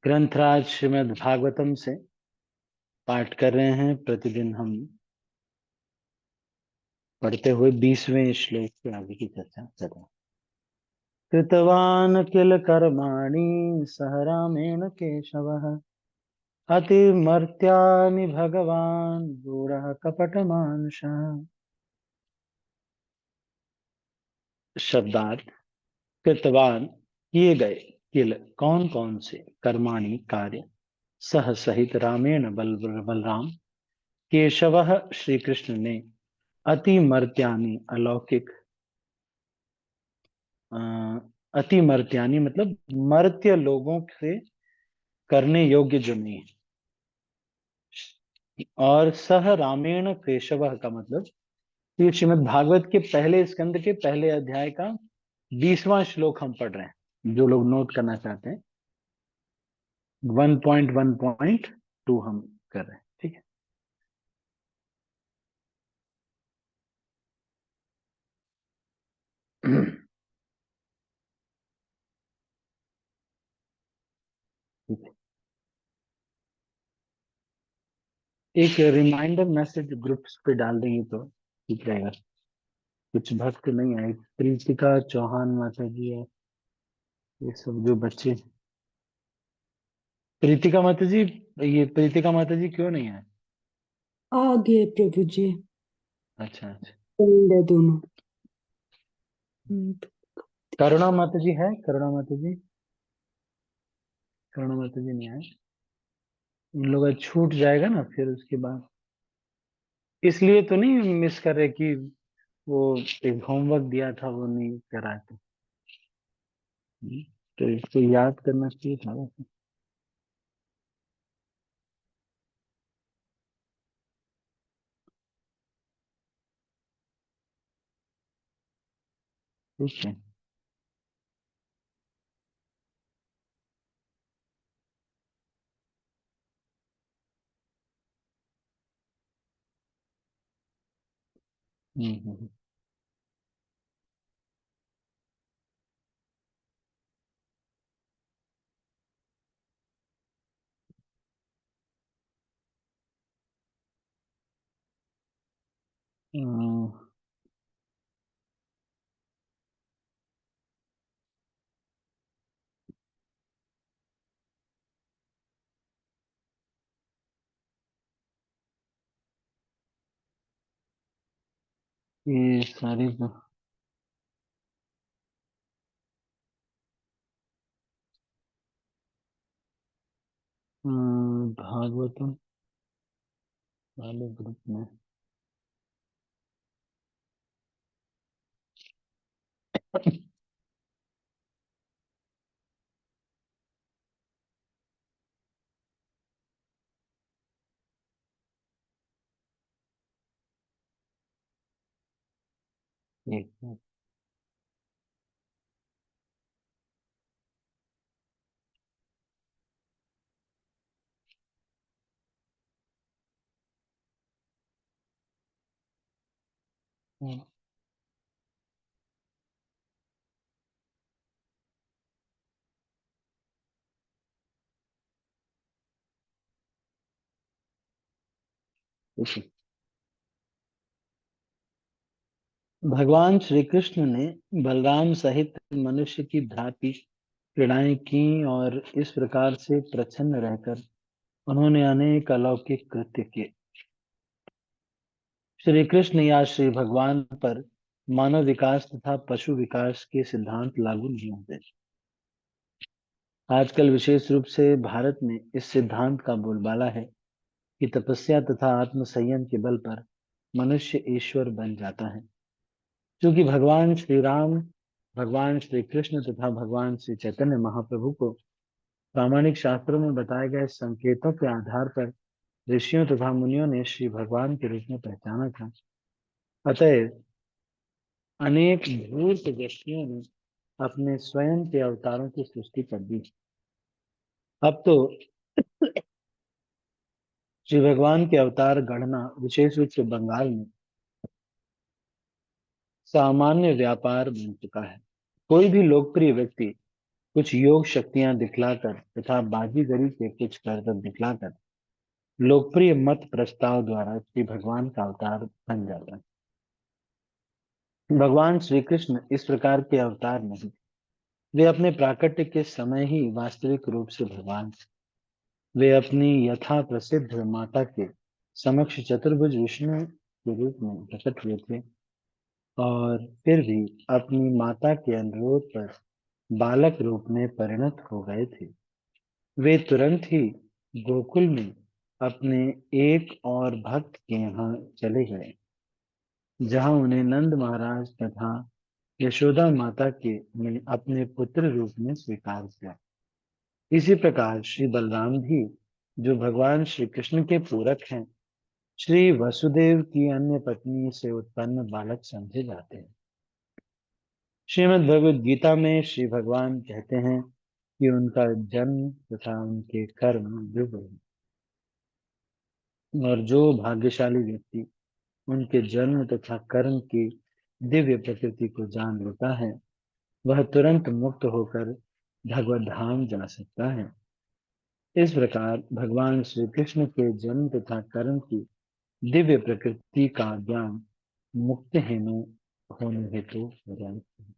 ग्रंथराज श्रीमद् भागवतम से पाठ कर रहे हैं। प्रतिदिन हम पढ़ते हुए 20वें श्लोक के आगे की चर्चा कर रहे हैं। कृतवान किल कर्माणि सह रामेण केशवः अतिमर्त्यानि भगवान रूढ़ कपटमानुषः। शब्दार्थ। कृतवान किए गए, किल कौन कौन से, कर्माणि कार्य, सह सहित, रामेण बलराम, केशवः श्री कृष्ण ने, अति मर्त्यानि अलौकिक, अ, अति मर्त्यानि मतलब मर्त्य लोगों से करने योग्य जो नहीं है। और सह रामेण केशवः का मतलब ये श्रीमद् भागवत के पहले स्कंद के पहले अध्याय का 20वां श्लोक हम पढ़ रहे हैं। जो लोग नोट करना चाहते हैं 1.1.2 हम कर रहे हैं। ठीक है। ठीक है। एक रिमाइंडर मैसेज ग्रुप्स पे डाल देंगे तो ठीक रहेगा। कुछ भक्त नहीं आए, प्रीतिका चौहान माता जी है, ये सब जो बच्चे। प्रीतिका माता जी, ये प्रीतिका माता जी क्यों नहीं है? आ गए प्रभु जी। अच्छा अच्छा। दोनों। करुणा माता जी है? करुणा माता जी, करुणा माता जी नहीं आए। उन लोग का छूट जाएगा ना फिर उसके बाद। इसलिए तो नहीं मिस कर रहे कि वो एक होमवर्क दिया था वो नहीं करा था। तो इसको याद करना चाहिए था वैसे। ठीक है। हम्म। हम्म। ये सारी भागवतम वाले ग्रुप में एक मिनट। ठीक है। भगवान श्री कृष्ण ने बलराम सहित मनुष्य की भांति क्रीड़ाएं की और इस प्रकार से प्रसन्न रहकर उन्होंने अनेक अलौकिक कृत्य किए। श्री कृष्ण या श्री भगवान पर मानव विकास तथा पशु विकास के सिद्धांत लागू नहीं होते। आजकल विशेष रूप से भारत में इस सिद्धांत का बोलबाला है कि तपस्या तथा आत्म संयम के बल पर मनुष्य ईश्वर बन जाता है। क्योंकि भगवान श्री राम, भगवान श्री कृष्ण तथा भगवान श्री चैतन्य महाप्रभु को प्रामाणिक शास्त्रों में बताए गए संकेतों के आधार पर ऋषियों तथा मुनियों ने श्री भगवान के रूप में पहचाना था। अतएव अनेक धूर्त व्यक्तियों ने अपने स्वयं के अवतारों की सृष्टि कर दी। अब तो श्री भगवान के अवतार गणना विशेष रूप से बंगाल में सामान्य व्यापार बन चुका है। कोई भी लोकप्रिय व्यक्ति कुछ योग शक्तियां दिखलाकर तथा बाजीगरी के कुछ करतब दिखलाकर लोकप्रिय मत प्रस्ताव द्वारा श्री भगवान का अवतार बन जाता है। भगवान श्री कृष्ण इस प्रकार के अवतार नहीं, वे अपने प्राकट्य के समय ही वास्तविक रूप से भगवान थे। वे अपनी यथा प्रसिद्ध माता के समक्ष चतुर्भुज विष्णु के रूप में प्रकट हुए थे और फिर भी अपनी माता के अनुरोध पर बालक रूप में परिणत हो गए थे। वे तुरंत ही गोकुल में अपने एक और भक्त के यहाँ चले गए, जहाँ उन्हें नंद महाराज तथा यशोदा माता के ने अपने पुत्र रूप में स्वीकार किया। इसी प्रकार श्री बलराम भी, जो भगवान श्री कृष्ण के पूरक हैं, श्री वसुदेव की अन्य पत्नी से उत्पन्न बालक समझे जाते हैं। श्रीमद् भगवद गीता में श्री भगवान कहते हैं कि उनका जन्म तथा उनके कर्म दिव्य हैं और जो भाग्यशाली व्यक्ति उनके जन्म तथा कर्म की दिव्य प्रकृति को जान लेता है, वह तुरंत मुक्त होकर भगवत धाम जा सकता है। इस प्रकार भगवान श्री कृष्ण के जन्म तथा कर्म की दिव्य प्रकृति का ज्ञान मुक्त हेतु होने हेतु हो जाता है।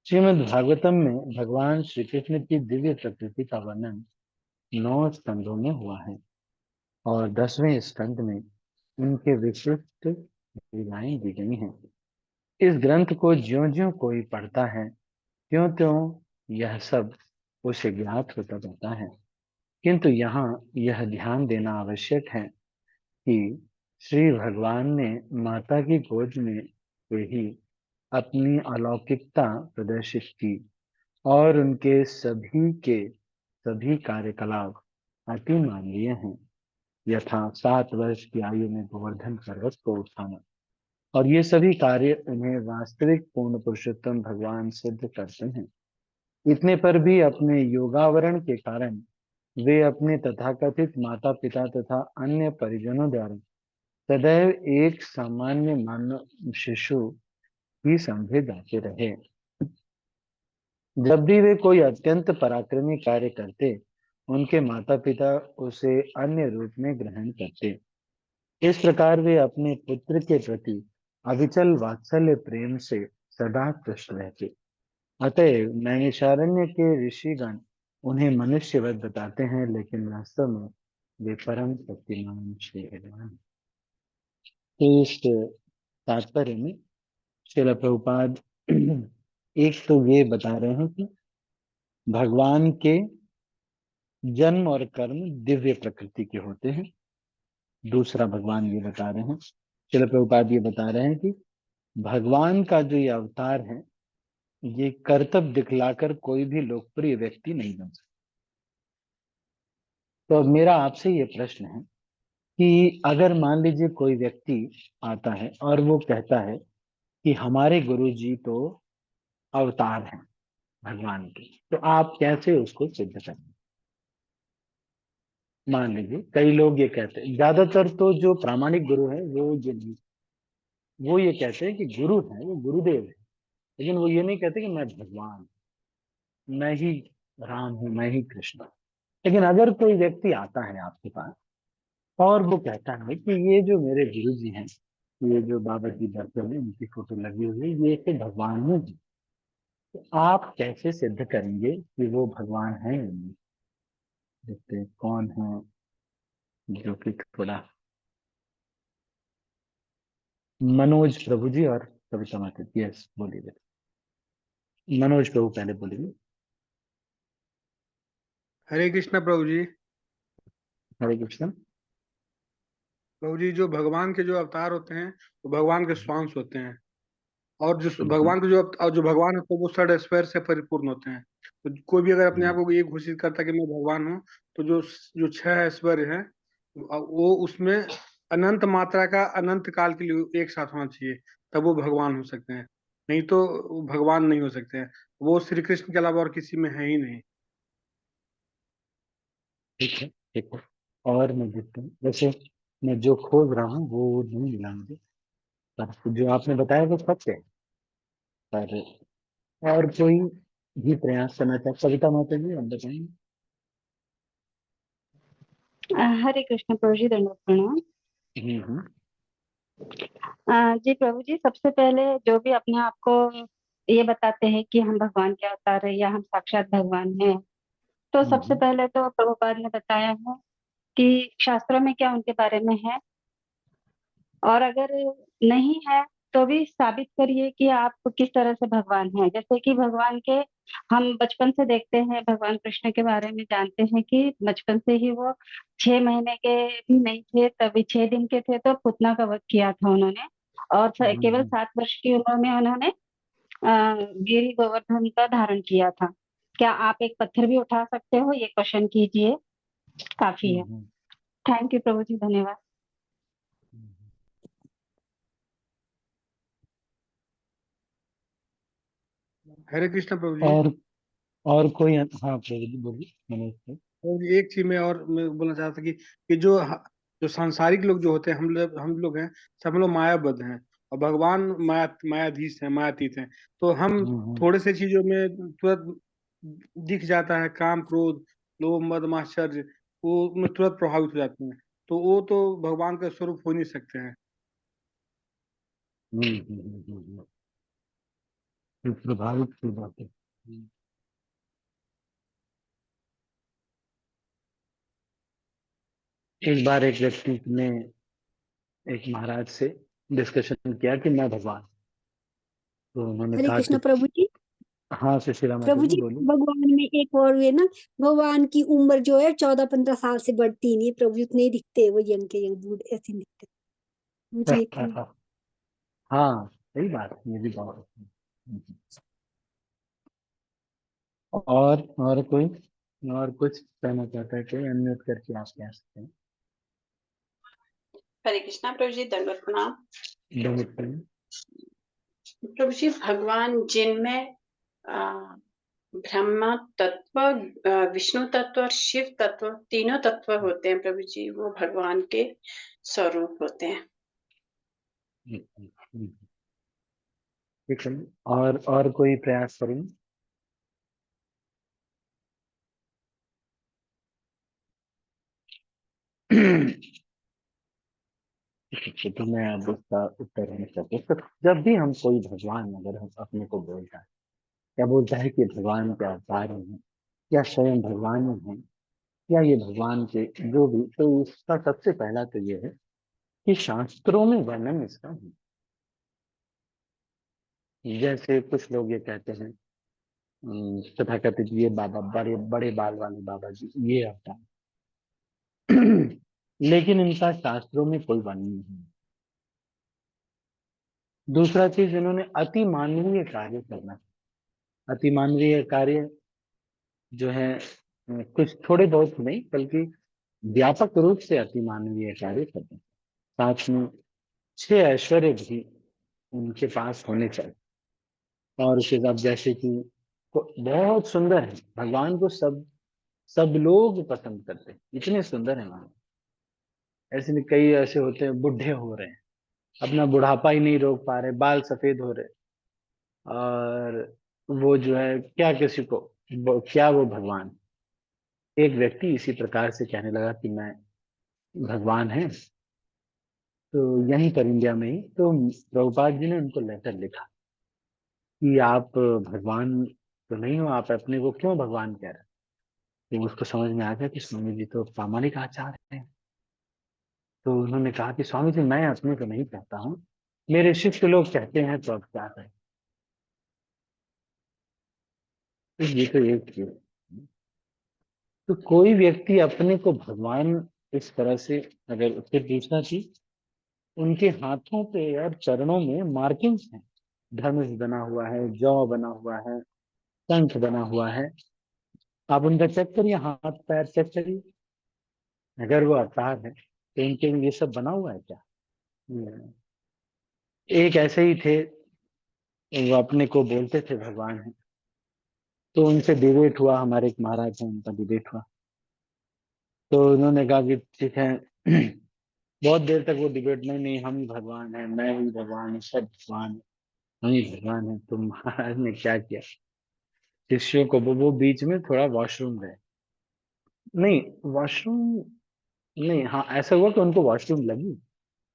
श्रीमद् भागवतम में भगवान श्री कृष्ण की दिव्य प्रकृति का वर्णन 9 स्कंदों में हुआ है और 10वें स्कंद में उनके विशिष्ट लीलाएं दी गई हैं। इस ग्रंथ को ज्यों-ज्यों कोई पढ़ता है, त्यों-त्यों यह सब उसे ज्ञात होता जाता है। किंतु यहाँ यह ध्यान देना आवश्यक है कि श्री भगवान ने माता की गोद में से ही अपनी अलौकिकता प्रदर्शित की और उनके सभी के सभी कार्यकलाप अति मानवीय हैं, यथा 7 वर्ष की आयु में गोवर्धन पर्वत को उठाना, और ये सभी कार्य उन्हें वास्तविक पूर्ण पुरुषोत्तम भगवान सिद्ध करते हैं। इतने पर भी अपने योगावरण के कारण वे अपने तथाकथित माता पिता तथा अन्य परिजनों द्वारा सदैव एक सामान्य मानव शिशु ही समझे जाते रहे। जब भी वे कोई अत्यंत पराक्रमी कार्य करते, उनके माता पिता उसे अन्य रूप में ग्रहण करते। इस प्रकार वे अपने पुत्र के प्रति अविचल वात्सल्य प्रेम से सदा कृष्ण रहते। अतएव नैमिषारण्य के ऋषिगण उन्हें मनुष्यवत बताते हैं, लेकिन वास्तव में वे परम शक्तिमान श्री भगवान हैं। तो इस तात्पर्य में श्रील प्रभुपाद एक तो ये बता रहे हैं कि भगवान के जन्म और कर्म दिव्य प्रकृति के होते हैं। दूसरा भगवान ये बता रहे हैं, श्रील प्रभुपाद ये बता रहे हैं कि भगवान का जो ये अवतार है, ये कर्तव्य दिखलाकर कोई भी लोकप्रिय व्यक्ति नहीं बन सकता। तो अब मेरा आपसे ये प्रश्न है कि अगर मान लीजिए कोई व्यक्ति आता है और वो कहता है कि हमारे गुरुजी तो अवतार हैं भगवान के, तो आप कैसे उसको सिद्ध करेंगे? मान लीजिए कई लोग ये कहते हैं, ज्यादातर तो जो प्रामाणिक गुरु है वो ये कहते हैं कि गुरु है, वो गुरुदेव है, लेकिन वो ये नहीं कहते कि मैं भगवान हूं, मैं ही राम हूं, मैं ही कृष्ण हूं। लेकिन अगर कोई व्यक्ति आता है आपके पास और वो कहता है कि ये जो मेरे गुरु जी हैं, ये जो बाबा जी बैठे हैं, उनकी फोटो लगी हुई है, ये तो भगवान है जी, तो आप कैसे सिद्ध करेंगे कि वो भगवान है या नहीं? देखते हैं कौन है जो कि थोड़ा मनोज प्रभु जी और कविता माता जी। यस, बोलिए बेटा। मनोज प्रभु पहले बोलिए। हरे कृष्णा प्रभु जी। हरे कृष्ण। प्रभु जी, जो भगवान के जो अवतार होते हैं वो भगवान के स्वांश होते हैं। और जो हम्म, भगवान के जो भगवान होते हैं वो षड ऐश्वर्य से परिपूर्ण होते हैं। तो कोई भी अगर अपने आप हम्म, को ये घोषित करता है कि मैं भगवान हूँ, तो जो जो 6 ऐश्वर्य है वो उसमें अनंत मात्रा का अनंत काल के लिए एक साथ होना चाहिए, तब वो भगवान हो सकते हैं। नहीं तो वो भगवान नहीं हो सकते हैं। वो श्री कृष्ण के अलावा और किसी में है ही नहीं। ठीक है, ठीक है। और मैं देखता हूँ, वैसे मैं जो खोज रहा हूँ वो नहीं मिला मुझे, पर जो आपने बताया वो सत्य है। पर और कोई भी प्रयास करना चाहते। कविता माता जी आप बताएंगे। हरे कृष्ण प्रभु जी, दंडवत प्रणाम। हम्म। जी प्रभु जी, सबसे पहले जो भी अपने आप को ये बताते हैं कि हम भगवान के अवतार है या हम साक्षात भगवान हैं, तो सबसे हम्म। पहले तो प्रभुपाद ने बताया है कि शास्त्रों में क्या उनके बारे में है, और अगर नहीं है तो भी साबित करिए कि आप किस तरह से भगवान हैं। जैसे कि भगवान के हम बचपन से देखते हैं, भगवान कृष्ण के बारे में जानते हैं कि बचपन से ही वो 6 महीने के भी नहीं थे, तभी 6 दिन के थे तो पुतना का वध किया था उन्होंने, और केवल 7 वर्ष की उम्र में उन्होंने गिरि गोवर्धन का धारण किया था। क्या आप एक पत्थर भी उठा सकते हो, ये क्वेश्चन कीजिए, काफी है। हम्म। थैंक यू प्रभु जी, धन्यवाद। हरे कृष्ण प्रभु जी। और कोई, हाँ प्रभु जी बोलिए मनोज जी। और एक चीज मैं बोलना चाहता था कि जो सांसारिक लोग जो होते हैं, हम लोग हैं, सब लोग मायाबद्ध हैं, और भगवान मायाधीश हैं, मायातीत हैं। तो हम हम्म। थोड़े से चीजों में तुरंत दिख जाता है काम, क्रोध, लोभ, मद, मात्सर्य, वो में तुरंत प्रभावित हो जाते हैं। तो वो तो भगवान का स्वरूप हो नहीं सकते हैं। प्रभावित की बात है। एक बार एक व्यक्ति ने एक महाराज से डिस्कशन किया कि मैं भगवान। तो उन्होंने हरे कहा कृष्ण कि प्रभु जी। हाँ सुशीला माता प्रभु जी जी, बोलिए। भगवान में एक और ये ना, भगवान की उम्र जो है 14-15 साल से बढ़ती नहीं है। प्रभु जी उतने ही दिखते हैं, वो यंग के यंग बूढ़ ऐसे नहीं दिखते। मुझे यकीन है। हाँ सही बात है, ये भी बात है। और कोई और कुछ कहना चाहता है कोई, अनम्यूट करके आप कह सकते हैं। हरे कृष्णा प्रभु जी, दंडवत प्रणाम। दंडवत प्रणाम। प्रभु जी, भगवान जिनमें ब्रह्मा तत्व, विष्णु तत्व और शिव तत्व, तीनों तत्व होते हैं प्रभु जी, वो भगवान के स्वरूप होते हैं। ठीक है, और कोई प्रयास करेंगे। ठीक है, तो मैं अब उसका उत्तर नहीं सकता। तो जब भी हम कोई भगवान अगर हम अपने को बोलता है, क्या बोलता है कि भगवान के अवतार हैं, या स्वयं भगवान हैं, या ये भगवान के जो भी, तो उसका सबसे पहला तो ये है कि शास्त्रों में वर्णन इसका है। जैसे कुछ लोग ये कहते हैं तथाकथित ये बाबा, बड़े बड़े बाल वाले बाबा जी ये अवतार, लेकिन इनका शास्त्रों में कोई वर्णन नहीं। दूसरा चीज, इन्होंने अति मानवीय कार्य करना। अति मानवीय कार्य जो है कुछ थोड़े बहुत नहीं बल्कि व्यापक रूप से अति मानवीय कार्य करते हैं। साथ में 6 ऐश्वर्य भी उनके पास होने चाहिए। और उसके साथ जैसे कि बहुत सुंदर है, भगवान को सब सब लोग पसंद करते हैं, इतने सुंदर है भगवान। ऐसे में कई ऐसे होते हैं बुढ़े हो रहे हैं, अपना बुढ़ापा ही नहीं रोक पा रहे, बाल सफेद हो रहे, और वो जो है क्या किसी को क्या वो भगवान। एक व्यक्ति इसी प्रकार से कहने लगा कि मैं भगवान है। तो यहीं पर इंडिया में ही तो प्रभुपाद जी ने उनको लेटर लिखा कि आप भगवान तो नहीं हो, आप अपने को क्यों भगवान कह रहे हैं। तो उसको समझ में आ गया कि स्वामी जी तो प्रामाणिक आचार्य हैं। तो उन्होंने कहा कि स्वामी जी मैं अपने को नहीं कहता हूँ, मेरे शिष्य लोग कहते हैं, तो अब क्या करें। तो ये तो एक चीज। तो कोई व्यक्ति अपने को भगवान इस तरह से, अगर फिर दूसरा चीज, उनके हाथों पे और चरणों में मार्किंग्स हैं, धनुष बना हुआ है, जौ बना हुआ है, शंख बना हुआ है। आप उनका चेक करिए, हाथ पैर चेक करिए, अगर वो अवतार है तो इनके लिए ये सब बना हुआ है क्या। नहीं। एक ऐसे ही थे, वो अपने को बोलते थे भगवान है। तो उनसे डिबेट हुआ, हमारे एक महाराज हैं उनका डिबेट हुआ। तो उन्होंने कहा कि ठीक है, बहुत देर तक वो डिबेट में, नहीं हम ही भगवान है, मैं ही भगवान है, सब भगवान है, हम ही भगवान है। तो महाराज ने क्या किया, शिष्यों को वो बीच में थोड़ा वॉशरूम गए। नहीं, वॉशरूम नहीं, हाँ ऐसा हुआ कि उनको वॉशरूम लगी,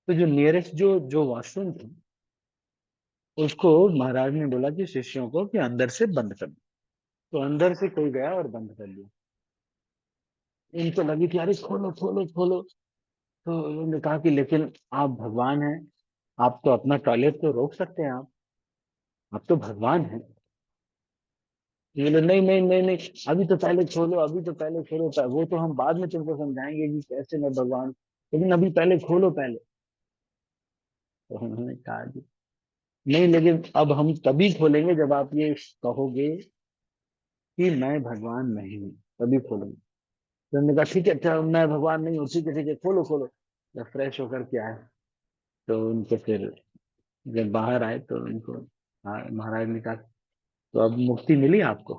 तो जो नियरेस्ट जो जो वॉशरूम थी उसको महाराज ने बोला कि शिष्यों को कि अंदर से बंद कर दो। तो अंदर से कोई गया और बंद कर दिया। इनको लगी कि अरे खोलो खोलो खोलो। तो उन्होंने कहा कि लेकिन आप भगवान हैं, आप तो अपना टॉयलेट तो रोक सकते हैं, आप तो भगवान हैं। ये बोले नहीं नहीं नहीं नहीं, अभी तो पहले खोलो, अभी तो पहले खोलो, वो तो हम बाद में तुमको समझाएंगे कि कैसे मैं भगवान, लेकिन अभी पहले खोलो पहले। तो उन्होंने कहा कि नहीं, लेकिन अब हम तभी खोलेंगे जब आप ये कहोगे कि मैं भगवान नहीं हूँ, तभी खोलेंगे। तो उन्होंने कहा ठीक है, अच्छा मैं भगवान नहीं हूँ, ठीक है खोलो खोलो। जब फ्रेश होकर के आए तो उनको फिर जब बाहर आए तो उनको महाराज ने कहा तो अब मुक्ति मिली आपको।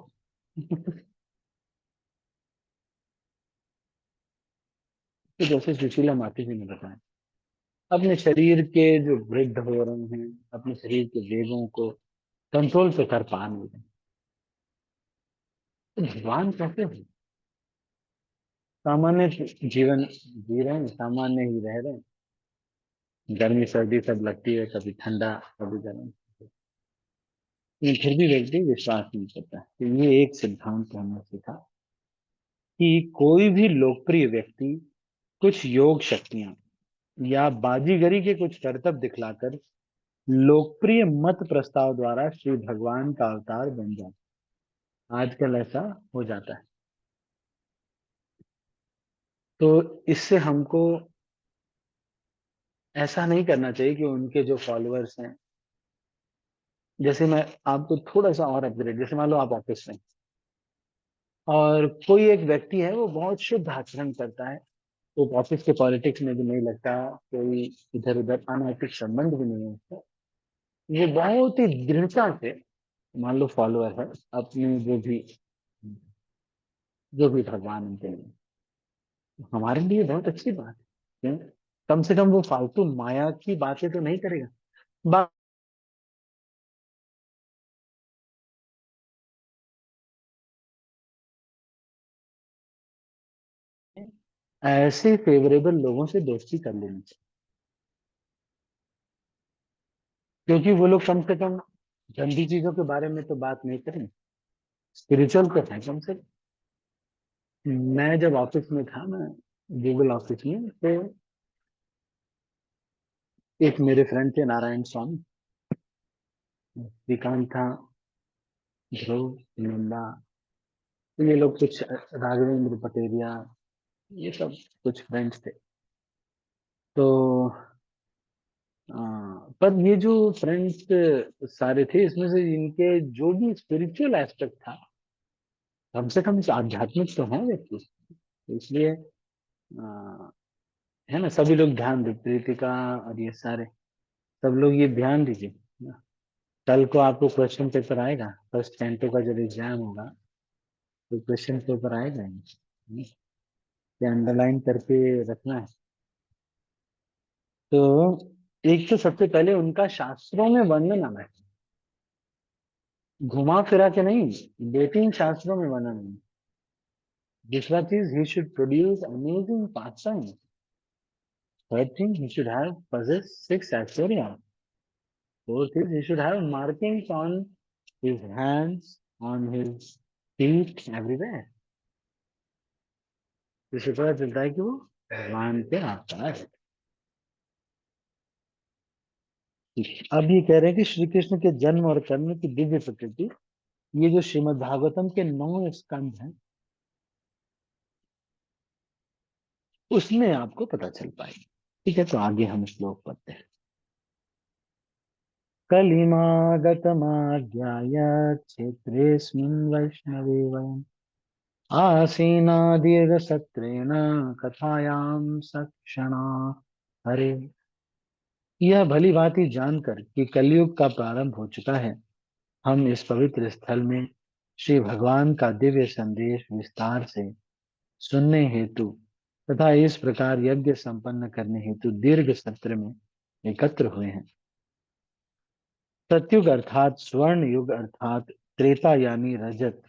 तो जैसे सुशीला माता जी ने बताया, अपने शरीर के जो वृद्ध हो रहे हैं, अपने शरीर के वेगों को कंट्रोल तो कर पा नहीं रहे, तो भगवान कैसे हो? सामान्य जीवन जी रहे हैं, सामान्य ही रह रहे हैं, गर्मी सर्दी सब लगती है, कभी ठंडा कभी गर्म, लेकिन फिर भी व्यक्ति विश्वास नहीं करता। तो ये एक सिद्धांत हमने सीखा कि कोई भी लोकप्रिय व्यक्ति कुछ योग शक्तियां या बाजीगरी के कुछ करतब दिखलाकर लोकप्रिय मत प्रस्ताव द्वारा श्री भगवान का अवतार बन जाता है। आजकल ऐसा हो जाता है। तो इससे हमको ऐसा नहीं करना चाहिए कि उनके जो फॉलोअर्स हैं, जैसे मैं आपको थोड़ा सा और अपग्रेड, जैसे मान लो आप ऑफिस में और कोई एक व्यक्ति है वो बहुत शुद्ध आचरण करता है, तो ऑफिस के पॉलिटिक्स में भी नहीं लगता, कोई इधर उधर अनैतिक संबंध भी नहीं है उसका, वो बहुत ही दृढ़ता से मान लो फॉलोअर है अपने जो भी भगवान उनके लिए, हमारे लिए बहुत अच्छी बात है। क्यों? कम से कम वो फालतू माया की बातें तो नहीं करेगा। बा- ऐसे फेवरेबल लोगों से दोस्ती कर लेनी चाहिए, क्योंकि वो लोग कम से कम गंदी चीजों के बारे में तो बात नहीं करें, स्पिरिचुअल तो है कम से कम। मैं जब ऑफिस में था, मैं गूगल ऑफिस में, तो एक मेरे फ्रेंड थे नारायण स्वामी, श्रीकांत था, ध्रुव, नंदा, तो ये लोग कुछ, राघवेंद्र पटेरिया, ये सब कुछ फ्रेंड्स थे। तो पर ये जो फ्रेंड्स सारे थे, इसमें से इनके जो भी स्पिरिचुअल एस्पेक्ट था, कम से कम आध्यात्मिक तो है व्यक्ति, तो इसलिए है ना, सभी लोग ध्यान दे, प्रीतिका और ये सारे सब लोग ये ध्यान दीजिए ना। कल को आपको क्वेश्चन पेपर आएगा, फर्स्ट कैंटो का जब एग्जाम होगा तो क्वेश्चन पेपर आएगा ही, ये अंडरलाइन करके रखना है। तो एक तो सबसे पहले उनका शास्त्रों में वर्णन आना है, घुमा फिरा के नहीं, डेटिंग शास्त्रों में वर्णन नहीं। दूसरा चीज, he should produce amazing pastimes. Third thing, he should have possess 6 Aishwarya. Fourth is he should have markings on his hands, on his feet, everywhere. इससे पता चलता है कि वो भगवान के अवतार है। अब ये कह रहे हैं कि श्री कृष्ण के जन्म और कर्म की दिव्य प्रकृति, ये जो श्रीमद् भागवतम के 9 स्कंद हैं, उसमें आपको पता चल पाएगी। ठीक है, तो आगे हम श्लोक पढ़ते हैं। कलिमागतमाज्ञाय क्षेत्रेऽस्मिन् वैष्णवे वयम् आसीना दीर्घसत्रेण कथायां सक्षणा हरे। यह भली भांति जानकर कि कलयुग का प्रारंभ हो चुका है, हम इस पवित्र स्थल में श्री भगवान का दिव्य संदेश विस्तार से सुनने हेतु तथा इस प्रकार यज्ञ संपन्न करने हेतु दीर्घ सत्र में एकत्र हुए हैं। सत्युग अर्थात स्वर्ण युग अर्थात त्रेता यानी रजत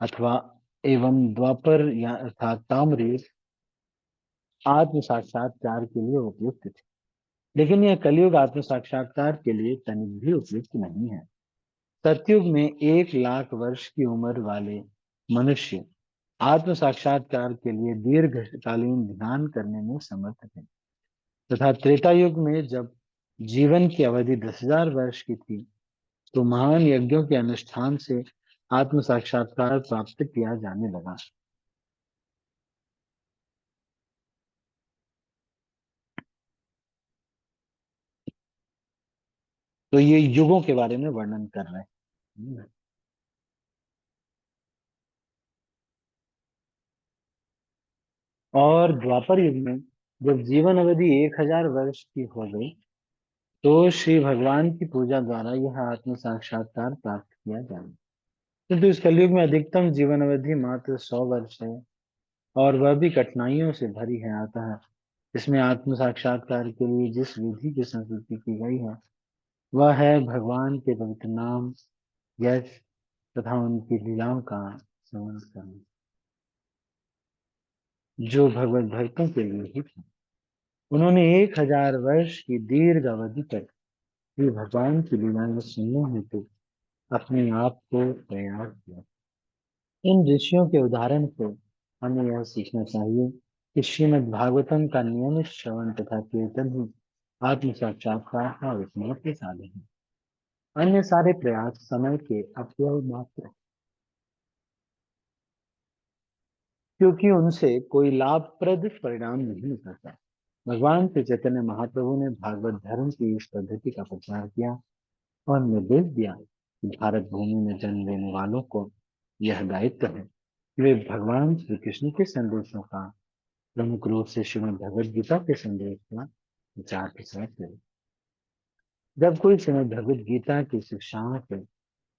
अथवा एवं द्वापर या अर्थात ताम्रयुग आत्म साक्षात्कार के लिए उपयुक्त थे, लेकिन यह कलयुग आत्म साक्षात्कार के लिए तनिक भी उपयुक्त नहीं है। सतयुग में 1 लाख वर्ष की उम्र वाले मनुष्य आत्म साक्षात्कार के लिए दीर्घकालीन ध्यान करने में समर्थ थे, तथा त्रेता युग में जब जीवन की अवधि 10,000 वर्ष की थी, तो महान यज्ञों के अनुष्ठान से आत्म साक्षात्कार प्राप्त किया जाने लगा। तो ये युगों के बारे में वर्णन कर रहे हैं। और द्वापर युग में जब जीवन अवधि 1,000 वर्ष की हो गई, तो श्री भगवान की पूजा द्वारा यह आत्म साक्षात्कार प्राप्त किया जाए। किंतु इस कलयुग में अधिकतम जीवन अवधि मात्र 100 वर्ष है, और वह भी कठिनाइयों से भरी है। अतः इसमें आत्म साक्षात्कार के लिए जिस विधि की संस्तुति की गई है, वह है भगवान के पवित्र नाम, यश तथा उनकी लीलाओं का श्रवण करना, जो भगवत भक्तों के लिए ही था। उन्होंने 1,000 वर्ष की दीर्घ अवधि तक श्री भगवान की लीलाएं सुनने हेतु अपने आप को तैयार किया। इन ऋषियों के उदाहरण से हमें यह सीखना चाहिए कि श्रीमद् भागवतम का नियमित श्रवण तथा कीर्तन ही आत्म साक्षात्कार का एकमात्र साधन है। अन्य सारे प्रयास समय के अपव्यय मात्र हैं, क्योंकि उनसे कोई लाभप्रद परिणाम नहीं निकलता। भगवान श्री चैतन्य महाप्रभु ने भागवत धर्म की इस पद्धति का प्रचार किया और निर्देश दिया कि भारत भूमि में जन्म लेने वालों को यह दायित्व है कि वे भगवान श्री कृष्ण के संदेशों का, प्रमुख रूप से श्रीमद् भगवद गीता के संदेश का विचार प्रसार करें। जब कोई श्रीमद् भगवद गीता की शिक्षाओं के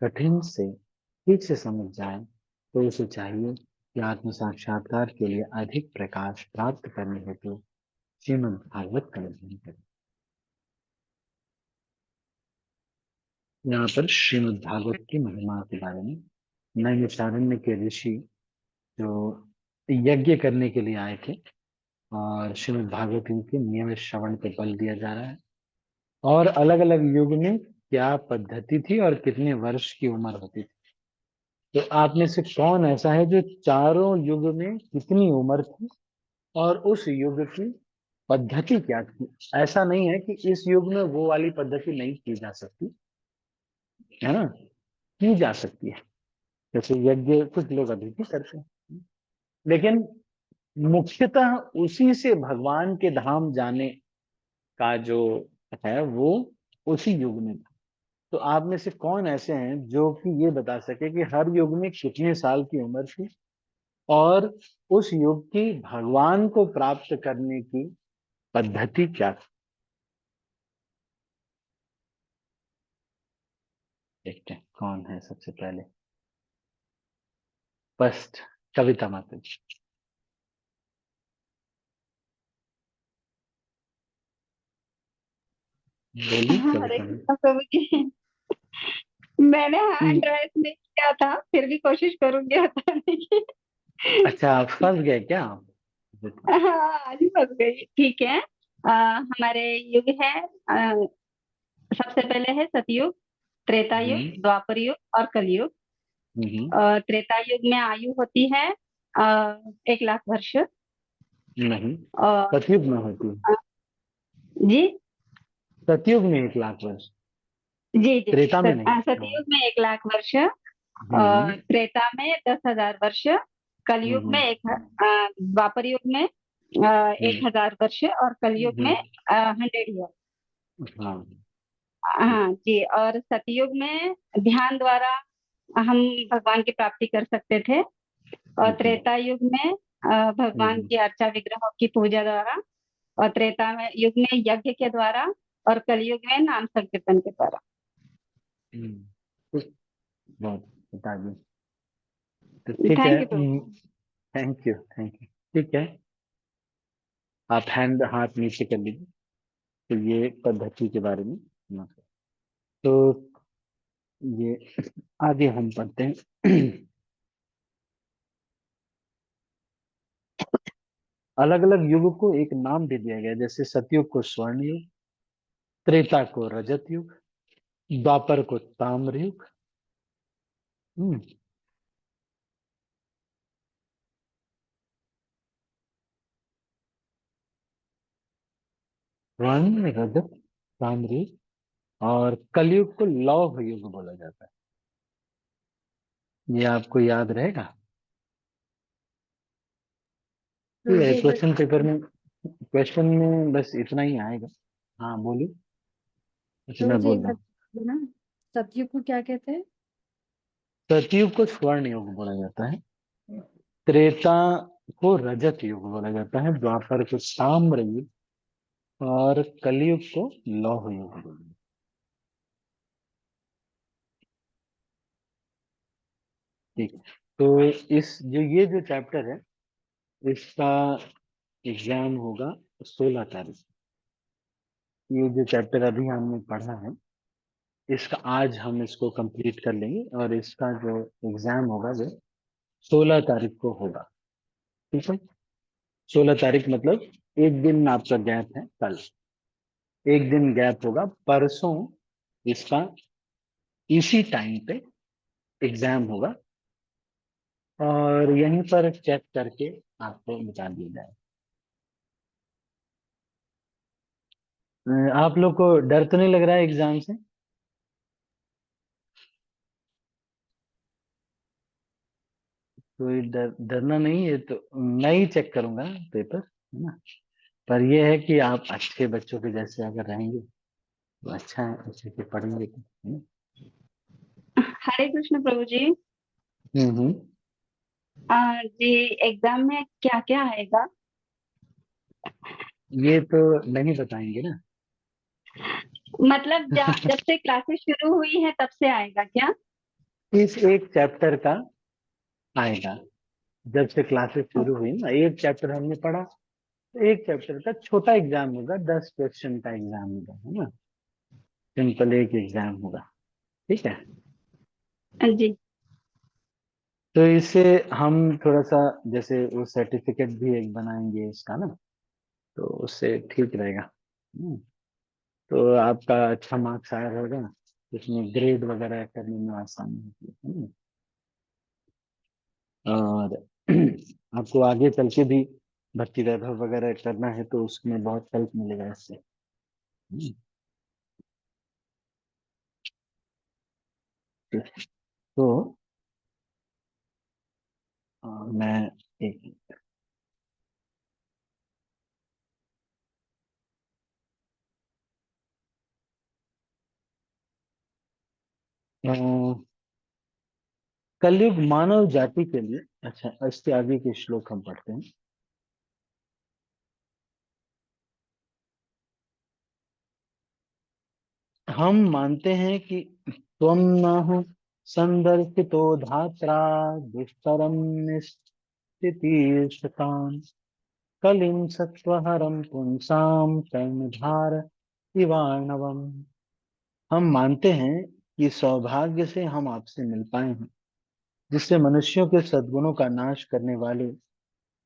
कठिन से ठीक से समझ जाए, तो उसे चाहिए कि आत्म साक्षात्कार के लिए अधिक प्रकाश प्राप्त करने हेतु श्रीमद् भागवत का अध्ययन करें। यहाँ पर श्रीमद् भागवत की महिमा के बारे में नैमिषारण्य के ऋषि जो यज्ञ करने के लिए आए थे, और श्रीमद् भागवत के नियमित श्रवण पर बल दिया जा रहा है, और अलग अलग युग में क्या पद्धति थी और कितने वर्ष की उम्र होती थी। तो आप में से कौन ऐसा है जो चारों युग में कितनी उम्र थी और उस युग की पद्धति क्या थी? ऐसा नहीं है कि इस युग में वो वाली पद्धति नहीं की जा सकती, है ना, की जा सकती है। जैसे यज्ञ कुछ लोग अभी भी करते हैं, लेकिन मुख्यतः उसी से भगवान के धाम जाने का जो है वो उसी युग में था। तो आप में से कौन ऐसे हैं जो कि ये बता सके कि हर युग में कितने साल की उम्र थी और उस युग की भगवान को प्राप्त करने की पद्धति क्या थी? देखते हैं कौन है सबसे पहले। फर्स्ट कविता माता जी। बोलिए हरे कविता कृष्ण प्रभु जी। मैंने हैंड जी। राइज नहीं किया था, फिर भी कोशिश करूंगी बताने की। अच्छा, आप फंस गए क्या? हाँ, आज फंस गई। ठीक है। हमारे युग है, सबसे पहले है सतयुग, त्रेता युग, हम्म द्वापर युग और कलयुग। हम्म त्रेता युग में आयु होती है 1 लाख वर्ष। नहीं, और सतयुग में होती है। अ, जी सतयुग में 1 लाख वर्ष, जी जी। त्रेता में नहीं। हाँ। सतयुग में 1 लाख वर्ष, हम्म त्रेता में 10,000 वर्ष, कलयुग में हम्म द्वापर युग में हम्म 1,000 वर्ष और कलयुग में हम्म, 100 ईयर। हाँ। हाँ जी। और सतयुग में ध्यान द्वारा हम भगवान की प्राप्ति कर सकते थे, और हम्म त्रेता युग में भगवान हम्म की अर्चा विग्रहों की पूजा द्वारा, और त्रेता में युग में यज्ञ के द्वारा, और कलयुग में नाम संकीर्तन के द्वारा। हम्म, बहुत बता दी। तो ठीक है। Thank you Prabhu. Thank you thank you. ठीक है, आप हाथ नीचे कर लीजिए। तो ये पद्धति के बारे में सुना। तो ये आगे हम पढ़ते हैं। अलग अलग युग को एक नाम दे दिया गया, जैसे सतयुग को स्वर्ण युग, त्रेता को रजत युग, द्वापर को ताम्र युग। हम्म, स्वर्ण, रजत, ताम्र युग, और कलयुग को लौह युग बोला जाता है। ये आपको याद रहेगा। ठीक है, मुझे क्वेश्चन पेपर में, क्वेश्चन में बस इतना ही आएगा। हाँ बोलिए। अच्छा तो मैं मुझे बोल एक रहा हूँ। बताइए ना, सतयुग को क्या कहते हैं? सतयुग को स्वर्ण युग बोला जाता है, त्रेता को रजत युग बोला जाता है, द्वापर को ताम्र युग, और कलयुग को लौह युग बोला जाता है। ठीक है। तो इस जो ये जो चैप्टर है, इसका एग्जाम होगा 16 तारीख। ये जो चैप्टर अभी हमने पढ़ा है, इसका आज हम इसको कंप्लीट कर लेंगे, और इसका जो एग्जाम होगा वो 16 तारीख को होगा। ठीक है, 16 तारीख मतलब एक दिन आपका गैप है, कल एक दिन गैप होगा, परसों इसका इसी टाइम पे एग्जाम होगा, और यहीं पर चेक करके आपको बता दिया जाए। आप लोग को डर तो नहीं लग रहा है एग्जाम से? कोई डरना नहीं है, तो मैं ही चेक करूंगा पेपर, है ना। पर यह है कि आप अच्छे बच्चों के जैसे अगर रहेंगे तो अच्छा है, अच्छे से पढ़ेंगे तो, है ना। हरे कृष्ण प्रभु जी। हम्म। जी, एग्जाम में क्या क्या आएगा? ये तो नहीं बताएंगे ना। मतलब जब से क्लासेस शुरू हुई है तब से आएगा क्या? इस एक चैप्टर का आएगा। जब से क्लासेस शुरू हुई ना, एक चैप्टर हमने पढ़ा, तो एक चैप्टर का छोटा एग्जाम होगा, 10 क्वेश्चन का एग्जाम होगा, है ना। सिंपल एक एग्जाम होगा। ठीक है। जी। तो इससे हम थोड़ा सा, जैसे वो सर्टिफिकेट भी एक बनाएंगे इसका ना, तो उससे ठीक रहेगा। तो आपका अच्छा मार्क्स आया होगा, उसमें ग्रेड वगैरह करने में आसानी होती है ना। और आपको आगे चल के भी भर्ती वैभव वगैरह करना है, तो उसमें बहुत हेल्प मिलेगा इससे। हम्म, तो मैं एक अ, कलयुग मानव जाति के लिए, अच्छा इसके आगे के श्लोक हम पढ़ते हैं। हम मानते हैं कि त्वं नाहु संदर्शितो धात्रा दुष्करम निस्थितिशतान् कलिं सत्वहरं पुंसां कर्णधार इवाणवम्। हम मानते हैं कि सौभाग्य से हम आपसे मिल पाए हैं, जिससे मनुष्यों के सद्गुणों का नाश करने वाले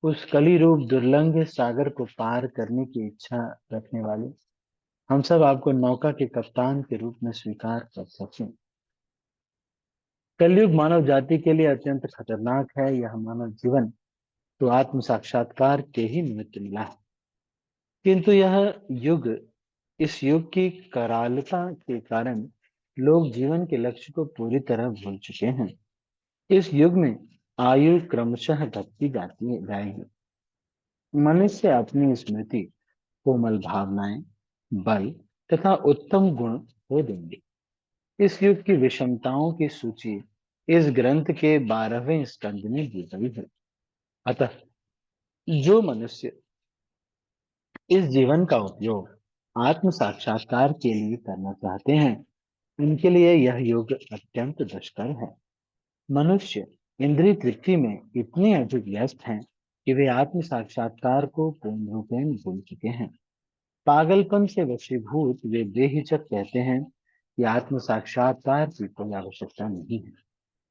उस कली रूप दुर्लंघ सागर को पार करने की इच्छा रखने वाले हम सब आपको नौका के कप्तान के रूप में स्वीकार कर सकें। कलयुग मानव जाति के लिए अत्यंत खतरनाक है। यह मानव जीवन तो आत्म साक्षात्कार के ही निमित्त मिला है, किंतु यह युग, इस युग की करालता के कारण लोग जीवन के लक्ष्य को पूरी तरह भूल चुके हैं। इस युग में आयु क्रमशः घटती जाएगी। मनुष्य अपनी स्मृति, कोमल भावनाएं, बल तथा उत्तम गुण खो देंगे। इस युग की विषमताओं की सूची इस ग्रंथ के 12वें स्कंद में दी गई है। अतः जो मनुष्य इस जीवन का उपयोग आत्म साक्षात्कार के लिए करना चाहते हैं, उनके लिए यह युग अत्यंत दुष्कर है। मनुष्य इंद्रिय तृप्ति में इतने अधिक व्यस्त हैं कि वे आत्म साक्षात्कार को पूर्ण रूपेण भूल चुके हैं। पागलपन से वशीभूत वे बेहिचक कहते हैं कि आत्म साक्षात्कार की कोई आवश्यकता नहीं है,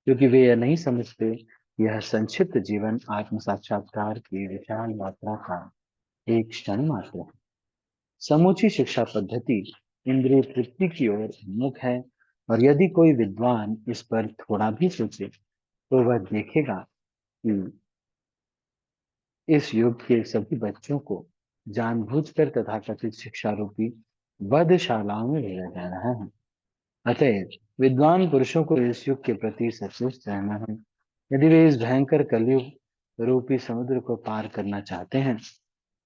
क्योंकि वे यह नहीं समझते यह संक्षिप्त जीवन आत्म साक्षात्कार की विशाल यात्रा का एक क्षण मात्र है। समूची शिक्षा पद्धति इंद्रिय तृप्ति की ओर उन्मुख है, और यदि कोई विद्वान इस पर थोड़ा भी सोचे तो वह देखेगा कि इस युग के सभी बच्चों को जानबूझकर तथाकथित शिक्षा रूपी वधशालाओं में भेजा जा रहा है। अतएव विद्वान पुरुषों को इस युग के प्रति सचेत रहना है। यदि वे इस भयंकर कलयुग रूपी समुद्र को पार करना चाहते हैं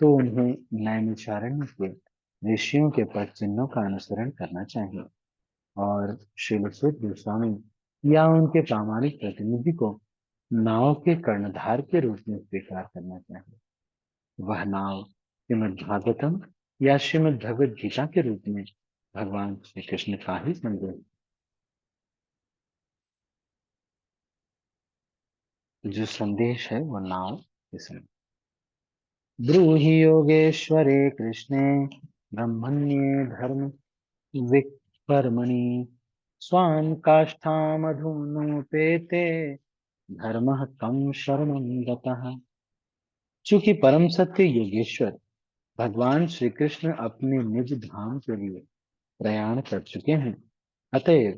तो उन्हें नैमिषारण्य के ऋषियों के पद चिन्हों का अनुसरण करना चाहिए और श्रील सुत गोस्वामी या उनके प्रामाणिक प्रतिनिधि को नाव के कर्णधार के रूप में स्वीकार करना चाहिए। वह नाव श्रीमद् भागवतम या श्रीमद् भगवद गीता के रूप में भगवान श्री कृष्ण का ही संदेश, जो संदेश है वो नाव के समान। ब्रूहि योगेश्वरे कृष्णे ब्रह्मण्ये धर्म विकर्मणि स्वान् काष्ठामधुनोपेते धर्मः कं शरणं गतः। चूंकि परम सत्य योगेश्वर भगवान श्री कृष्ण अपने निज धाम के लिए प्रयाण कर चुके हैं, अतएव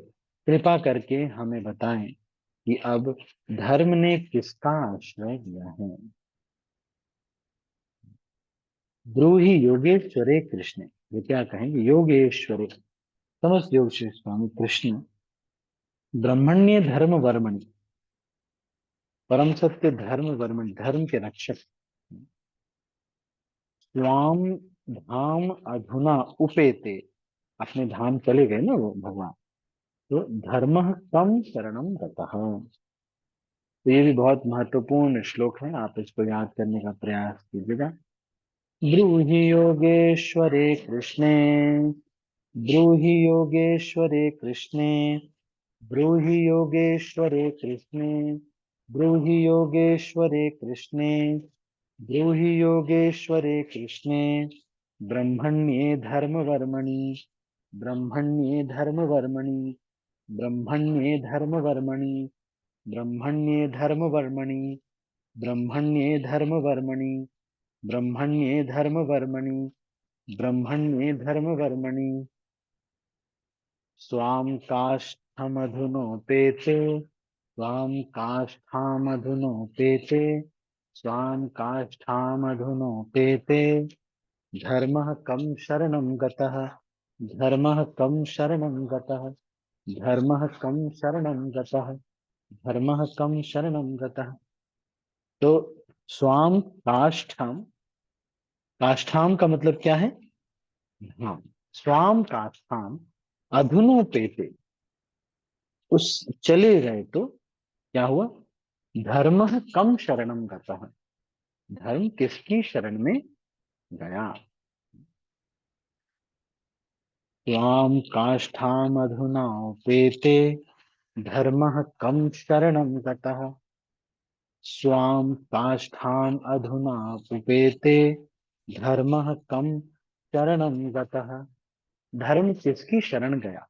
कृपा करके हमें बताएं कि अब धर्म ने किसका आश्रय लिया है। ब्रूहि योगेश्वरे कृष्ण, ये क्या कहेंगे? योगेश्वरे समस्त योग श्री स्वामी कृष्ण ब्रह्मण्य धर्म वर्मणि, परम सत्य धर्म वर्मणि, धर्म के रक्षक, स्वाम धाम अधुना उपेते, अपने धाम चले गए ना वो भगवान, तो धर्म कम शरणम गतः। तो ये भी बहुत महत्वपूर्ण श्लोक है, आप इसको याद करने का प्रयास कीजिएगा। ब्रूहि योगेश्वरे कृष्णे, ब्रूहि योगेश्वरे कृष्णे, ब्रूहि योगेश्वरे कृष्णे, ब्रूहि योगेश्वरे कृष्णे, ब्रूहि योगेश्वरे कृष्णे, ब्रह्मण्ये धर्मवर्मणि, ब्रह्मण्ये धर्मवर्मणि, ब्रह्मण्ये धर्मवर्मणि, ब्रह्मण्ये धर्मवर्मणि, ब्रह्मण्ये धर्मवर्मणि, ब्रह्मण्ये धर्मवर्मणि, ब्रह्मण्ये धर्मवर्मणि स्वाम काष्ठमधुनोपेते, स्वाम काष्ठामधुनोपेते, स्वाम काष्ठामधुनोपेते धर्मः कं शरणं गतः, धर्मः कं शरणं गतः, धर्मः कं शरणं गतः, धर्मः कं शरणं गतः। तो स्वाम काष्ठम, काष्ठाम का मतलब क्या है? हाँ, स्वाम काष्ठाम अधुनोपेते, उस चले गए तो क्या हुआ? धर्म कम शरणम गतः, धर्म किसकी शरण में गया? स्वाम काष्ठाम अधुना उपेते धर्म कम शरणम गतः, स्वाम काष्ठाम अधुना उपेते धर्म कम शरणम गतः। धर्म किसकी शरण गया?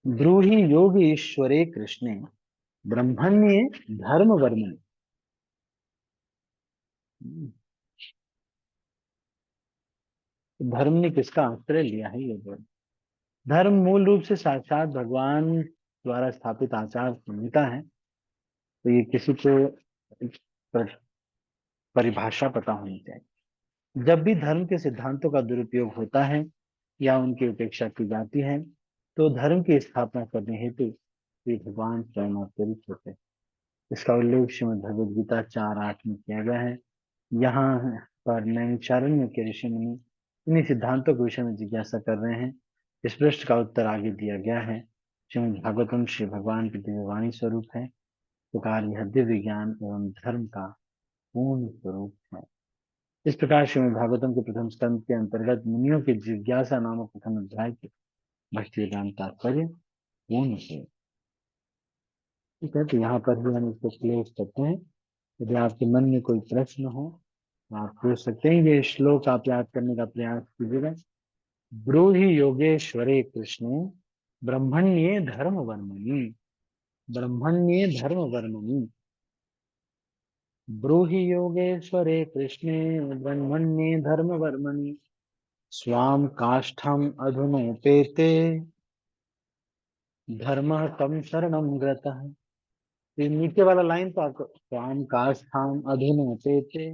ब्रूहि योगेश्वरे कृष्णे ब्रह्मण्ये धर्म वर्मणि, धर्म ने किसका आश्रय लिया है? ये बोल, धर्म मूल रूप से साक्षात भगवान द्वारा स्थापित आचार संहिता है। तो ये किसी को परिभाषा पता होनी चाहिए। जब भी धर्म के सिद्धांतों का दुरुपयोग होता है या उनकी उपेक्षा की जाती है तो धर्म की स्थापना करने हेतु श्री भगवान स्वयं अवतरित होते हैं। इसका उल्लेख श्रीमद् भगवद गीता 4:8 में किया गया है। यहाँ पर नैमिषारण्य के ऋषि मुनि इन्हीं सिद्धांतों के विषय में जिज्ञासा कर रहे हैं। इस प्रश्न का उत्तर आगे दिया गया है। श्रीमद् भागवतम श्री भगवान की दिव्यवाणी स्वरूप है, प्रकार यह दिव्य ज्ञान एवं धर्म का पूर्ण स्वरूप है। इस प्रकार श्रीमद् भागवतम के प्रथम स्कंद के अंतर्गत मुनियों की जिज्ञासा नामक प्रथम अध्याय के भक्ति वेदांत तात्पर्य पूर्ण है। ठीक है, तो यहाँ पर भी हम इसको क्लोज करते हैं। यदि आपके मन में कोई प्रश्न हो तो आप पूछ सकते हैं। ये श्लोक आप याद करने का प्रयास कीजिएगा। ब्रूहि योगेश्वरे कृष्णे ब्रह्मण्ये धर्म वर्मणि, ब्रह्मण्ये धर्म वर्मणि ब्रूहि योगेश्वरे कृष्णे ब्रह्मण्ये धर्म वर्मणि स्वाम काष्ठम अधुनोपेते धर्म तम शरणम गतः। ये नीचे वाला लाइन तो आपको स्वाम काष्ठम अधुनोपेते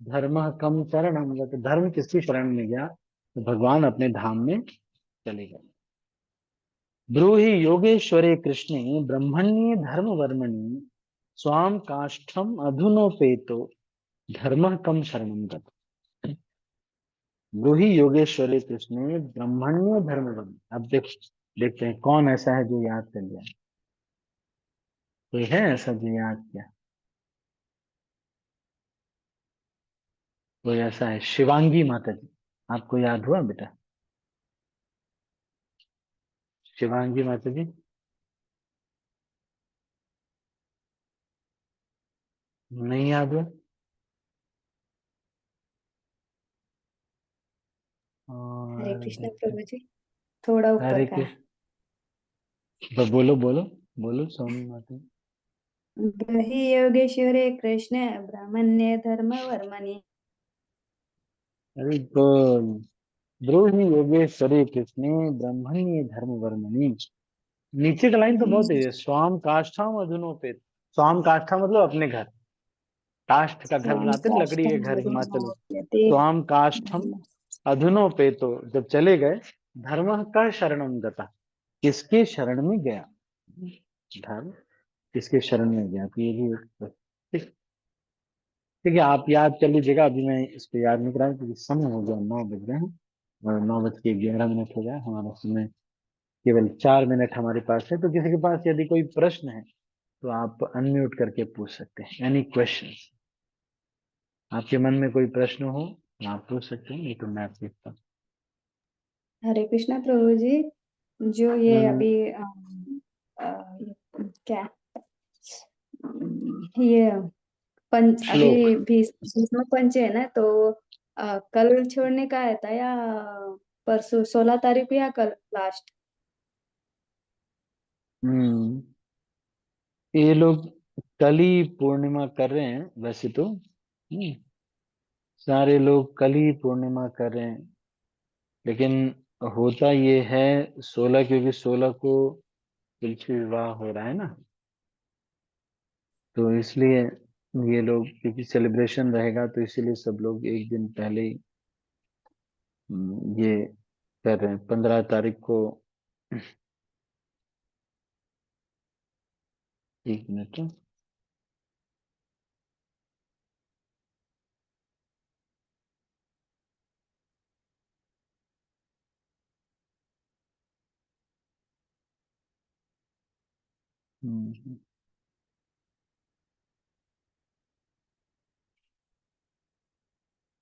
धर्म कम शरणम गतः, धर्म किसकी शरण में गया तो भगवान अपने धाम में चले गए। ब्रूहि योगेश्वरे कृष्णे ब्रह्मण्ये धर्म वर्मणि स्वाम काष्ठम अधुनोपेतो धर्म कम शरणम गतः। ब्रूहि योगेश्वरे कृष्णे ब्रह्मण्य धर्म वर्मणि। अब देखते हैं कौन ऐसा है जो याद कर लिया। कोई है ऐसा जो याद किया? कोई ऐसा है? शिवांगी माता जी, आपको याद हुआ बेटा? शिवांगी माता जी नहीं याद हुआ? हरे और कृष्ण देखते, प्रभु जी, थोड़ा ऊपर हरे का है। कृष्ण, बोलो बोलो बोलो सोनी माता जी। ब्रहि योगेश्वरे कृष्ण ब्राह्मण्य धर्म वर्मणि। अरे बोल, ब्रूहि योगेश्वरे कृष्णे ब्रह्मण्य धर्म वर्मणि। नीचे का लाइन तो बहुत है, स्वाम काष्ठाम अधुनोपेत। स्वाम काष्ठा मतलब अपने घर, काष्ठ का घर स्वाम बनाते हैं, लकड़ी के काष्ठम घर हिमाचल में। अधुनोप्यते स्वाम काष्ठम धर्म। अधुनोपेतो, जब चले गए, धर्म का शरणम गता, किसके शरण में गया? धर्म किसके शरण में गया? तो ये भी ठीक, ठीक है, आप याद कर लीजिएगा। अभी मैं इसको याद नहीं कराऊं क्योंकि समय हो गया, 9 बज रहे हैं और 9:11 हो गया। हमारा समय केवल 4 मिनट हमारे पास है। तो किसी के पास यदि कोई प्रश्न है तो आप अनम्यूट करके पूछ सकते हैं। Any questions? आपके मन में कोई प्रश्न हो तो आप पूछ सकते हैं, नहीं तो मैं पूछता हूँ। हरे कृष्ण प्रभु जी, जो ये हम्म, अभी क्या ये पंच अभी श्लोक। भीष्म पंच है ना, तो कल छोड़ने का है था या परसों 16 तारीख को या कल लास्ट? हम्म, ये लोग कल ही पूर्णिमा कर रहे हैं वैसे तो। सारे लोग कल ही पूर्णिमा कर रहे हैं, लेकिन होता ये है 16, क्योंकि 16 को तुलसी विवाह हो रहा है ना, तो इसलिए ये लोग, क्योंकि सेलिब्रेशन रहेगा तो इसीलिए सब लोग एक दिन पहले ही ये कर रहे हैं। 15 तारीख को, एक मिनट,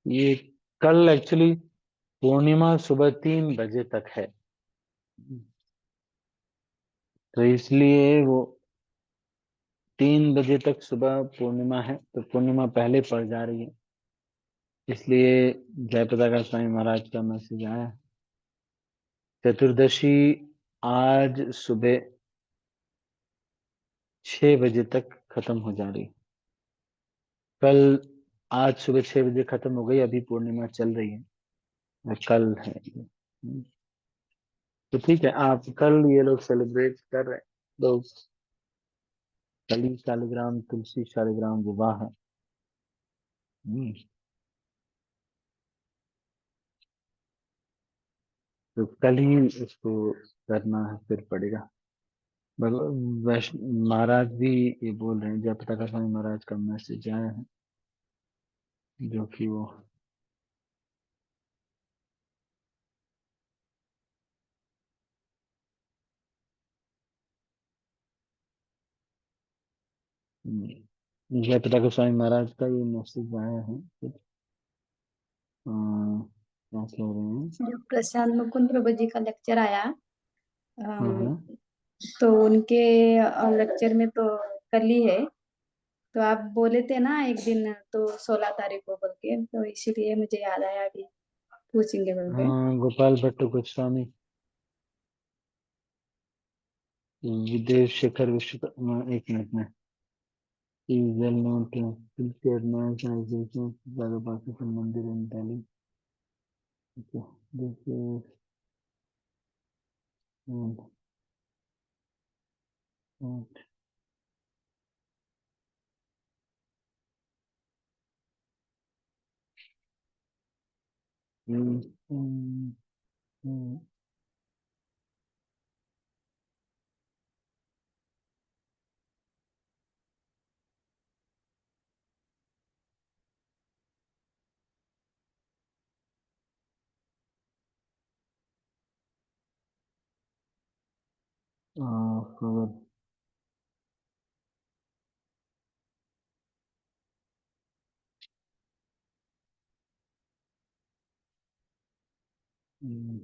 ये कल एक्चुअली पूर्णिमा सुबह 3 बजे तक है, तो इसलिए वो 3 बजे तक सुबह पूर्णिमा है, तो पूर्णिमा पहले पड़ जा रही है, इसलिए जयप्रकाश स्वामी महाराज का मैसेज आया है। चतुर्दशी आज सुबह 6 बजे तक खत्म हो जा रही है। कल, आज सुबह 6 बजे खत्म हो गई, अभी पूर्णिमा चल रही है और कल है ये। तो ठीक है, आप कल, ये लोग सेलिब्रेट कर रहे हैं लोग, कली शालिग्राम तुलसी शालिग्राम विवाह है। हम्म, तो कल ही उसको करना है, फिर पड़ेगा। वैष्णव महाराज भी ये बोल रहे हैं, जय पताका स्वामी महाराज का मैसेज आया है, जो कि वो जय पताका स्वामी महाराज का ये मैसेज आया है। क्या कह रहे हैं? जो प्रशांत मुकुंद प्रभु जी का लेक्चर आया, हाँ अम, हाँ, तो उनके लेक्चर में तो कल ही है। तो आप बोले थे ना एक दिन, तो 16 तारीख को बोल के, तो इसीलिए मुझे याद आया अभी पूछेंगे बोल के। हाँ, गोपाल भट्ट गोस्वामी। विदेव शेखर विश्व, एक मिनट में, is well known to filthy organizations Pakistan Mandir in Delhi. Okay, this is and, and, mm, mm, mm, cover, mm,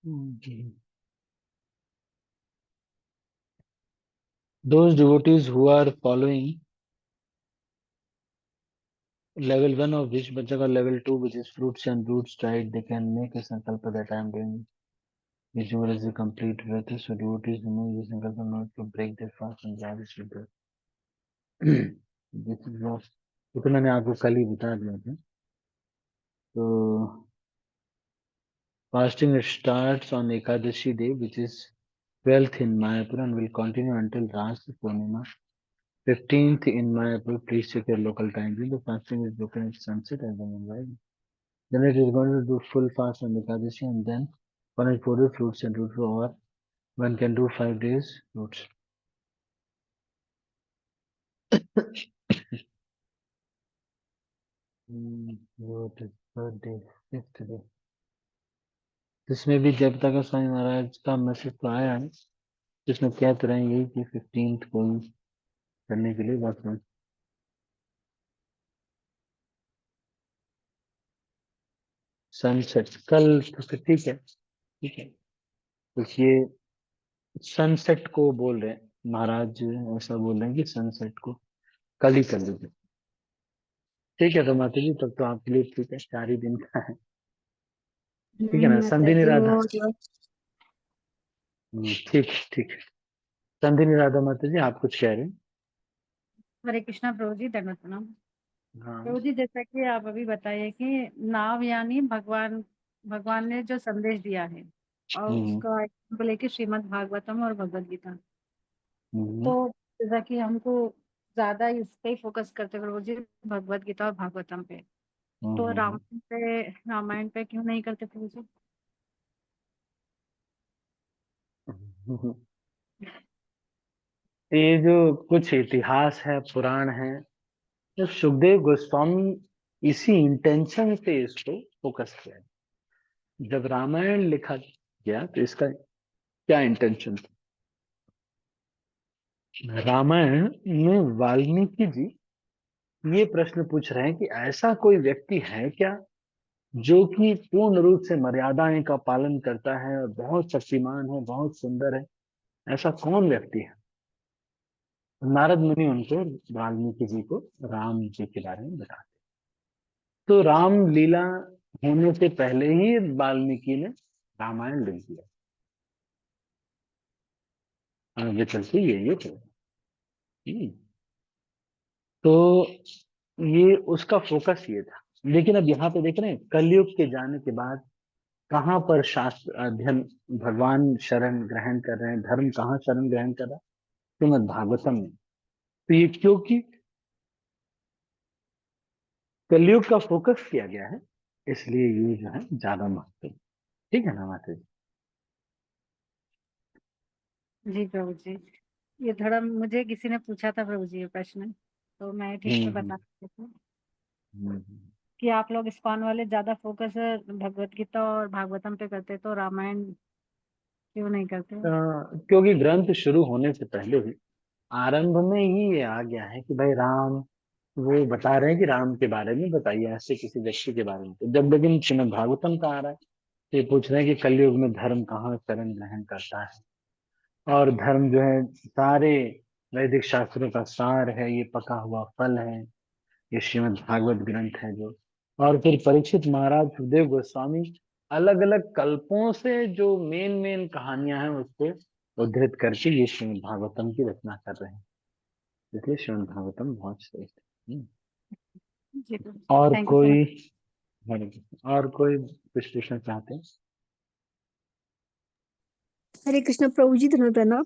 okay. Those devotees who are following level 1 of Vish Bachak or level 2, which is fruits and roots diet, they can make a sankalpa that I am doing visual is a complete breath. So devotees who know this sankalpa not to break their fast and grab this with breath. This is what, ये तो मैंने आपको कल ही बता दिया था. तो fasting starts on Ekadashi day, which is 12th in Mayapur and will continue until Ras Purnima, 15th in Mayapur. Please check your local time. The fasting is broken at sunset as the moon rises. Then it is going to do full fast on Ekadashi and then one is for fruits and roots, or one can do 5 days fruits. What is third day, fifth day? जिसमें भी देवता का स्वामी महाराज का message तो आया है, जिसमें कह तो रहे हैं यही कि 15th को करने के लिए बात है. सनसेट कल तो फिर ठीक है, ठीक है. तो ये सनसेट को बोल रहे हैं महाराज, ऐसा बोल रहे हैं कि सनसेट को कल ही कर लीजिए. ठीक है तो माता जी, तब तो आपके लिए ठीक है, 4 ही दिन का है. ठीक है ना माता संधिनी जी राधा. वो जो ठीक ठीक है. संधिनी राधा माता जी, आप कुछ कह रहे हैं? हरे कृष्णा प्रभु जी, दंडवत प्रणाम हाँ. प्रभु जी। जैसा कि आप अभी बताइए कि नाव यानी भगवान, भगवान ने जो संदेश दिया है और उसका एग्जाम्पल है कि श्रीमद् भागवतम और भगवद गीता। तो जैसा कि हमको ज्यादा इस पे फोकस करते हैं प्रभु जी, भगवद गीता और भागवतम पे, तो रामायण पे क्यों नहीं करते प्रभु जी? ये जो कुछ इतिहास है, पुराण है, तो सुखदेव गोस्वामी इसी इंटेंशन से इसको फोकस किया है. जब रामायण लिखा गया तो इसका क्या इंटेंशन था? रामायण में वाल्मीकि जी ये प्रश्न पूछ रहे हैं कि ऐसा कोई व्यक्ति है क्या जो कि पूर्ण रूप से मर्यादाएं का पालन करता है और बहुत शक्तिमान है, बहुत सुंदर है. ऐसा कौन व्यक्ति है? नारद मुनि उनको, वाल्मीकि जी को राम जी के बारे में बताते. तो राम लीला होने से पहले ही वाल्मीकि ने रामायण लिख दिया. आगे चलते ये तो तो ये उसका फोकस ये था. लेकिन अब यहाँ पे देख रहे हैं कलयुग के जाने के बाद कहाँ पर शास्त्र अध्ययन, भगवान शरण ग्रहण कर रहे हैं, धर्म कहाँ शरण ग्रहण कर रहा है? श्रीमद् भागवतम में. तो ये क्योंकि कलयुग का फोकस किया गया है, इसलिए ये जो है ज्यादा महत्व. ठीक है ना माता जी? जी प्रभु जी, ये थोड़ा मुझे किसी ने पूछा था प्रभु जी ये प्रश्न, तो मैं ठीक से बता सकती हूँ कि आप लोग इस्कॉन वाले ज्यादा फोकस भगवत गीता और भागवतम पे करते, तो रामायण क्यों नहीं करते? क्योंकि ग्रंथ शुरू होने से पहले ही आरंभ में ही ये आ गया है कि भाई राम, वो बता रहे हैं कि राम के बारे में बताइए, ऐसे किसी व्यक्ति के बारे में. तो जब लेकिन श्रीमद् भागवतम का आ रहा है ये पूछ रहे हैं कि कलयुग में धर्म कहाँ शरण ग्रहण करता है। और धर्म जो है सारे वैदिक शास्त्रों का सार है, ये पका हुआ फल है, ये श्रीमद् भागवत ग्रंथ है जो। और फिर परीक्षित महाराज सुखदेव गोस्वामी अलग अलग कल्पों से जो मेन मेन कहानियां हैं उसको उद्धृत करके ये श्रीमद् भागवतम की रचना कर रहे हैं। इसलिए श्रीमद् भागवतम बहुत श्रेष्ठ है। जी प्रभु जी, और थैंक यू सो कोई मच। और कोई कुछ पूछना चाहते हैं? हरे कृष्ण प्रभु जी, धन्यवाद प्रणाम।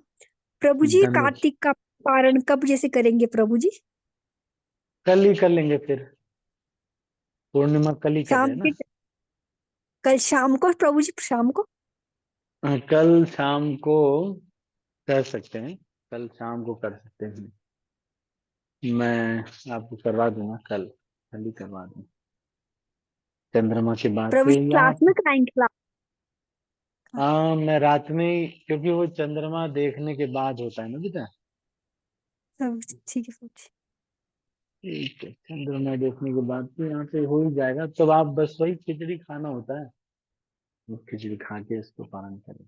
प्रभु जी, धन्यवाद। कार्तिक का पारण कब जैसे करेंगे प्रभु जी? कल ही कर लेंगे फिर, पूर्णिमा कल ही कर रहे शाम हैं ना। के, कल शाम को प्रभु जी, शाम को? कल शाम को कर सकते हैं, कल शाम को कर सकते हैं। मैं आपको करवा दूंगा, कल कल ही करवा दूंगा। चंद्रमा की बात प्रभु हुई जी यहाँ क्लास पे। में कराएंगे क्लास? हाँ, मैं रात में क्योंकि वो चंद्रमा देखने के बाद होता है ना बेटा। ठीक है प्रभु जी। ठीक है, चंद्रमा देखने के बाद तो यहाँ पे हो ही जाएगा। तो आप बस वही खिचड़ी खाना होता है, वो खिचड़ी खा के इसको पालन करें।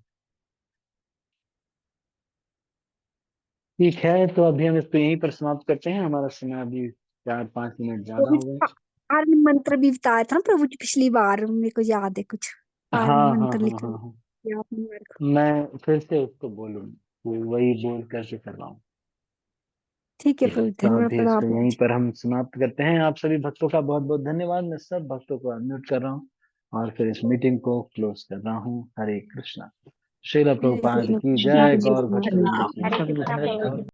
ठीक है, तो अभी हम इसको यहीं पर समाप्त करते हैं। हमारा समय अभी 4-5 मिनट ज्यादा प्रभु हो जी गए। पारण मंत्र भी बताया था ना प्रभु जी पिछली बार, मेरे को याद है कुछ पारण हाँ हाँ मंत्र हाँ लिखा हाँ हाँ, दिया आपने मेरे को। मैं फिर से उसको बोलूँ, वही बोल करके कर रहा हूँ। ठीक है ठीक, प्रभु जी, तो धन्यवाद अभी प्रणाम इसको प्रभु यहीं जी। पर हम समाप्त करते हैं। आप सभी भक्तों का बहुत बहुत धन्यवाद। मैं सब भक्तों को अनम्यूट कर रहा हूँ और फिर इस मीटिंग को क्लोज कर रहा हूँ। हरे कृष्णा। श्रील हरे प्रभुपाद कृष्ण की प्रभु जय। जी, गौर भक्त धन्यवाद। वृंद की हरे जय। कृष्णा प्रभु जी।